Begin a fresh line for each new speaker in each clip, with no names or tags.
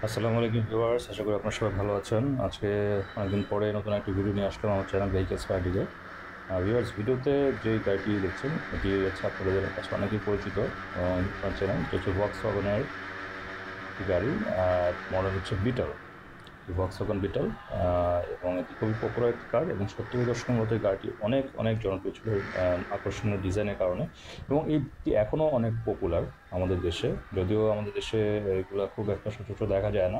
আসসালামু আলাইকুম ভিউয়ার্স, আশা করি আপনারা সবাই ভালো আছেন। আজকে অনেকদিন পরে নতুন একটা ভিডিও নিয়ে আসলাম আমার চ্যানেল ভেহিকেলস বাইডিকে। ভিউয়ার্স, ভিডিওতে যে গাড়িটি দেখছেন এটি হচ্ছে আপনাদের কাছে অনেকেই পরিচিত আপনার চ্যানেল, এটি হচ্ছে ভক্সওয়াগনের একটি গাড়ি। মডেল হচ্ছে বিটল, ভক্সওয়াগন বিটল। এবং এটি খুবই পপুলার একটি কার এবং 70 দশকের মধ্যে গাড়িটি অনেক অনেক জনপ্রিয় ছিল আকর্ষণীয় ডিজাইনের কারণে, এবং এটি এখনও অনেক পপুলার আমাদের দেশে, যদিও আমাদের দেশে এগুলো খুব একটা সচরাচর দেখা যায় না।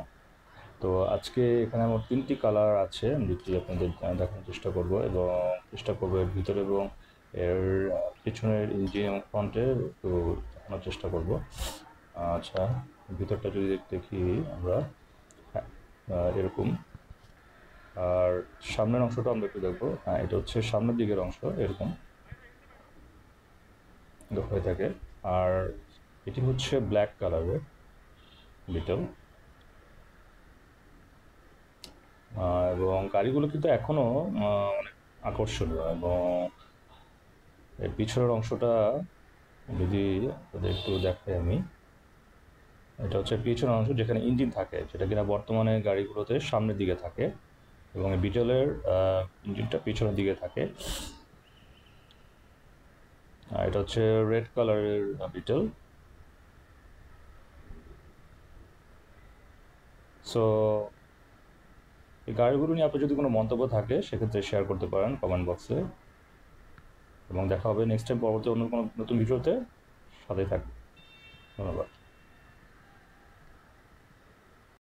তো আজকে এখানে আমার ৩টি কালার আছে, আমি যেটি আপনাদের দেখানোর চেষ্টা করব এবং চেষ্টা করবো এর ভিতরে এবং এর পিছনের ইঞ্জিন এবং ফ্রন্টে একটু দেখানোর চেষ্টা করব। আচ্ছা, ভিতরটা যদি দেখি আমরা, হ্যাঁ, এরকম। আর সামনের অংশটা আমরা একটু দেখবো। হ্যাঁ, এটা হচ্ছে সামনের দিকের অংশ, এরকম হয়ে থাকে। আর এটি হচ্ছে ব্ল্যাক কালারের বিটল। এবং গাড়িগুলো কিন্তু এখনও অনেক আকর্ষণীয়, এবং এর পিছনের অংশটা যদি আপনাদের একটু দেখাই আমি, এটা হচ্ছে পিছনের অংশ যেখানে ইঞ্জিন থাকে, যেটা কিনা বর্তমানে গাড়িগুলোতে সামনের দিকে থাকে, এবং এই বিটলের ইঞ্জিনটা পিছনের দিকে থাকে। এটা হচ্ছে রেড কালারের বিটল। সো এই গাড়িগুলো নিয়ে আপনার যদি কোনো মন্তব্য থাকে সেক্ষেত্রে শেয়ার করতে পারেন কমেন্ট বক্সে, এবং দেখা হবে নেক্সট টাইম পরবর্তী অন্য কোনো নতুন ভিডিওতে। সাথেই থাকবে। ধন্যবাদ।